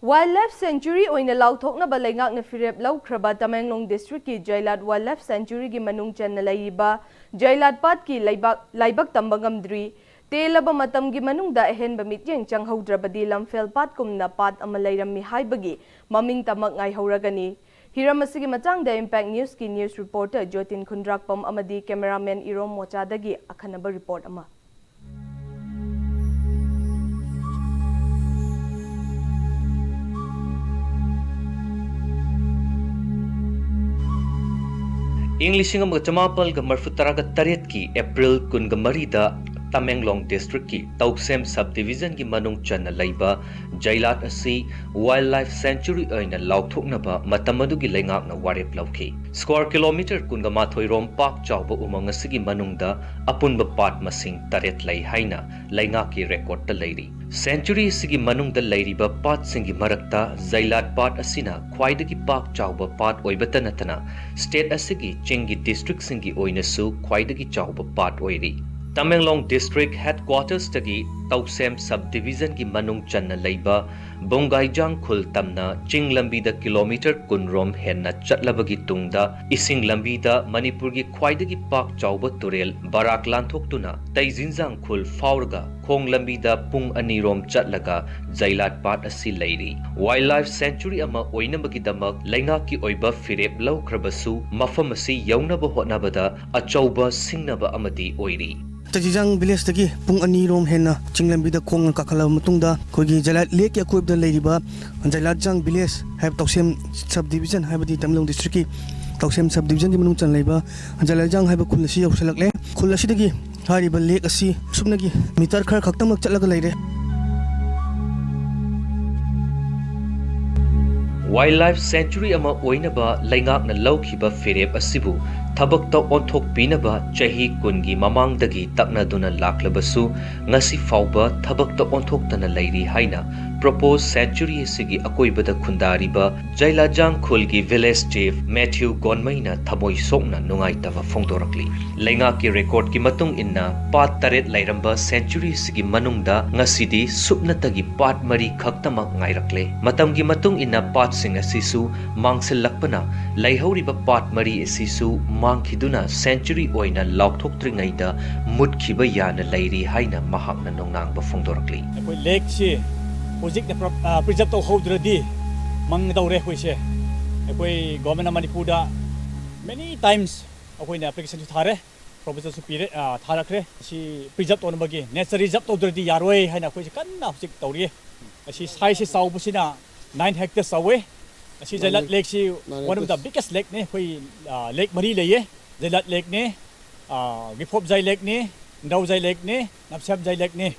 Wildlife Sanctuary oina lauthokna balengak na firep laukraba Tamenglong District ki Jailat Wildlife Sanctuary gi manung channa laiba Jailat Pat ki laibak tambangamdri telaba matam gi manung da ehen bamityeng changhaudrabadi lamfel pat kumna pat amalairammi haibagi maming tamak ngai hauragani Hiramasigi matang da Impact News ki news reporter Jotin Khundrakpam amadi cameraman Irom Mochadagi akhanaba report ama English Chamapal Marfutaraga Taret ki April Kungamarida Tamenglong District ki Tauksem Subdivision ki Manung Channa Laiba Jailat asi Wildlife Sanctuary oina lauthoknaba matamadu gi lengak na warep lauki square kilometer kungama thoirom park chawba umang asigi manungda apunba pat masing taret lai haina lengak ki record ta leiri Sanctuary sigi manungda leiriba pat singi marakta Jailat pat asina khwaidagi park chawba pat oibata natana state asigi chingi district singi oina su khwaidagi chawba pat oiri Tamenglong District Headquarters tagi Tauksem Subdivision ki manung channa leiba Bongaijang khul tamna Ching lambi da kilometer kunrom henna chatlabagi tungda Ising lambi da Manipur gi khwaidagi pak chawba turel Barak lanthok-tuna Taijinjang khul faurga Khong lambi da pung anirom chatlaga Jailat pat asi leiri Wildlife Sanctuary ama oinabagi damak lengak ki oiba firep laukrabasu mafam asi yaunaba hotnabada achauba singnaba amadi oiri Tajijang village tagi pung anirom henna chinglambi da khong kakhala matungda khogi Jailat lake ya koib da leiriba Jailat jang village have Tauksem subdivision habadi Tamenglong district ki Tauksem subdivision di manung chan leiba Jailat jang haiba khulasi yausalakle khulasi dagi hariba lake asi subnagi mitar khar khaktamak chatlaga leire Wildlife Sanctuary ama oinaba lengak na laukhiba firep asibu thabakta onthok pinaba chahi kungi mamangdagi taknaduna laklabasu ngasi fauba thabakta onthok-tana leiri haina proposed sanctuary sigi akoibada khundariba Jailajang khulgi village chief Matthew Gonmaina thamoi sokna nungaitaba phongdorakli lengak ki record ki matung inna pat taret lairamba sanctuary sigi manungda ngasidi supnatagi pat mari khaktamak ngairakle matamgi matung inna pat sing asisu mangsilakpana laihoriba pat mari asisu mangkhiduna sanctuary oina lauthoktringaida mutkhiba yana leiri haina mahakna nongnangba phongdorakli akoi lake chi project na preserve to hodradi mang daure hoise akoi government of Manipur da many times akoi na application thare proposal su pire tharakre si preserve to nabagi nature reserve to dradi yaroi haina akoi kanna hojik tawri asi size sau busina 9 hectares away asi Jailat lake si one of the biggest lake ne koi lake mari leye Jailat lake ne Gipop Jai lake ne Ndau Jai lake ne Napsam Jai lake ne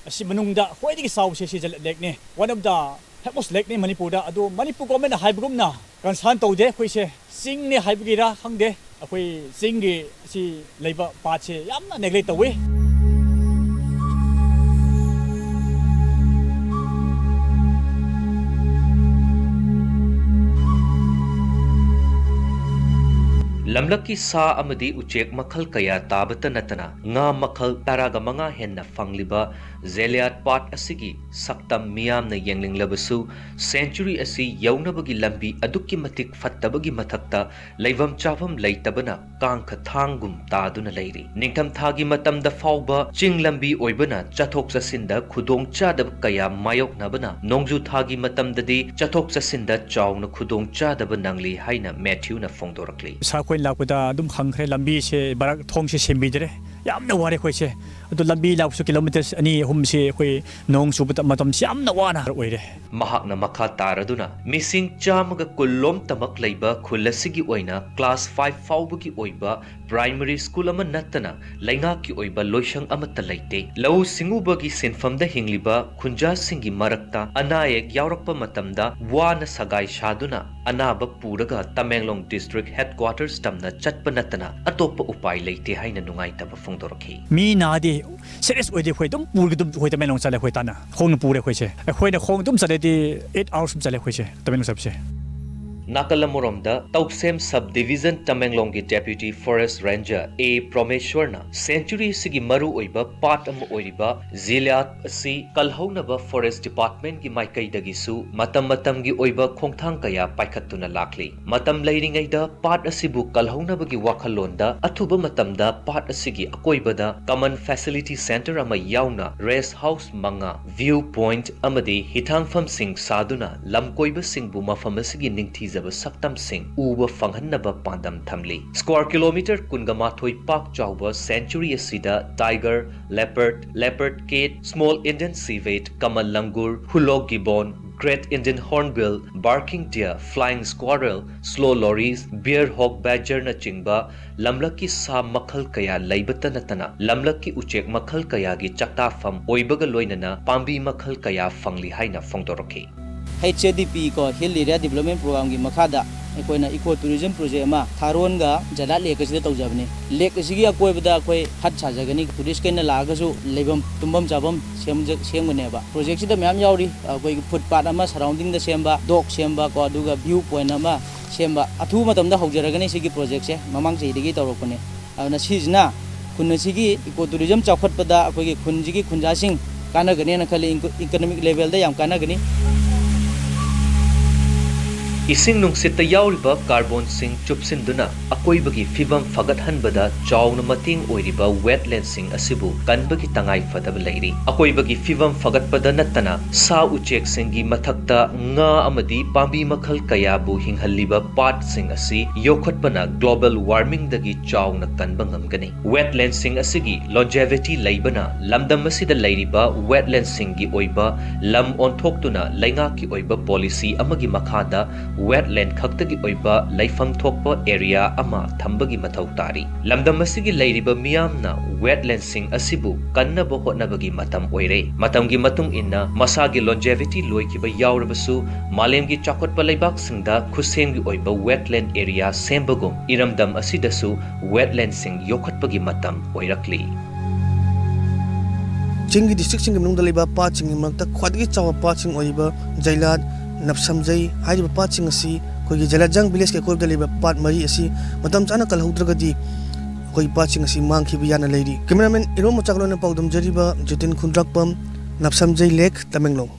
asi manungda khwaidagi sau si Jailat lake ne one of the famous lake ne Manipur da adu Manipur government na haibgumna concern tawde khoi se sing ne haibigira khangde akoi sing gi si leiba pa che yamna neglect tawe Lamlaki sa amadi uchek makhal kaya tabata natana nga makhal taraga manga henna fangliba Jailat pat asigi saktam miyam na yengling labasu sanctuary asi yaunabagi lambi adukki matik fattabagi mathakta leivam chavam leitabana kangkha thangum taduna leiri ningtham thagi matamda fauba ching lambi oibana chathok chasinda khudong chadab kaya mayok nabana nongju thagi matamdadi chathok chasinda chawna khudong chadab nangli haina Matthew na phongdorakli sakoi lakpada dum khangkhre lambi se barak thong se sembidre yamna ware khoi se adu lambi laksu kilometers ani hum se khoi nong subata matam yamna wana oire mahakna makha taraduna missing chamaga kullom tamak leiba khulasigi oina class 5 faubugi oiba primary school ama natana lainga ki oiba loisang amata leite lau singubagi sinfamda hingliba khunja singi marakta anayek yaurakpa matamda wana sagai shaduna anaba puraga Tamenglong district headquarters tamna chatpa natana atopa upai leite haina nungaitaba phongdorakhi mi nadi serious oide khoi dum purgdum khoi Tamenglong chale khoi tana khong pure khoi che khoi na khong dum chale di 8 hours chale khoi che Tamenglong sabse Nakalamuromda Tauksem Subdivision Tamenglonggi Deputy Forest Ranger A Promeshwarna Century Sigi Maru Oiba Part Am Oiriba Ziliat Asi Kalhaunaba Forest Department gi Maikaidagi su Matam Matamgi Oiba Khongthang Kaya Paikhatuna Lakli Matam Lairingaida Part Asibu Kalhaunabagi Wakhalonda Athuba Matamda Part Asigi Akoibada Common Facility Center ama yauna Rest House Manga Viewpoint amadi Hitangfam Sing Saduna Lamkoiba Singbu Mafam Asigi Ningthizaba Saktam Sing Uba Fanghannaba Pandam Thamli Square Kilometer Kungamathoi Park Chauba Sanctuary Asida Tiger, Leopard Kate, Small Indian Civet, Kamal Langur, Hulog Gibbon, Great Indian Hornbill, Barking Deer, Flying Squirrel, Slow Lorries, Bear Hawk Badger na chingba, Lamlaki Sa Makhal Kaya Laibata Natana, Lamlaki Uchek Makhal Kaya gi Chaktafam, Oibaga Loinana, Pambi Makhal Kaya Fangli Haina Fongdoroki. HDP ko Hill Area Development Program gi makhada akoina eco tourism project ma Tharon ga Jalat Lake asida tawjabni lake asigi akoibada akoi hat sajagani tourist kaina lagasu leibam tumbam jabam semgane ba project sida myam yauri akoi footpath ama surrounding da semba dog semba ko aduga view point ama semba athu matam da haujaragani sigi project se mamang sei digi tawrokone aduna sijna kunna sigi eco tourism chawkhatpada akoi gi khunjigi khunjasing kanagani na khali economic level da yam kanagani Ising nungsita yauriba carbon sing chupsinduna akoibagi fibam fagathanbada chawna mating oiriba wetland sing asibu kanbagi tangai fadaba lairi akoibagi fibam fagatpada natana sa uchek singi mathakta nga amadi pambi makhal kaya bu hinghalliba part sing asi yokhatpana global warming dagi chawna kanba ngamgani wetland sing asigi longevity laibana lamdam asida lairiba wetland singi oiba lam onthoktuna lainga ki oiba policy amagi makhada wetland khaktagi oiba laifam thokpa area ama thambagi mathau tari lamdam asigi lairiba miyamna wetland sing asibu kannaba hotnabagi matam oire matamgi matung inna masagi longevity loikiba yaurabasu malemgi chakotpa laibak singda khusenggi oiba wetland area sembagum iramdam asidasu wetland sing yokhatpagi matam oirakli Chingi district sing nung daliba pa chingi magta khwadgi chawa pa ching oiba Jailat Napsamjai haiba pa ching asi kogi Jalajang village ke koib daliba pat mari asi matam chana kalhaudragadi koi pa ching asi mangkhi biyana leiri cameraman Irom Chaklona Paudam Jariba Jutin Khundrakpam Napsamjai Lake Tamenglong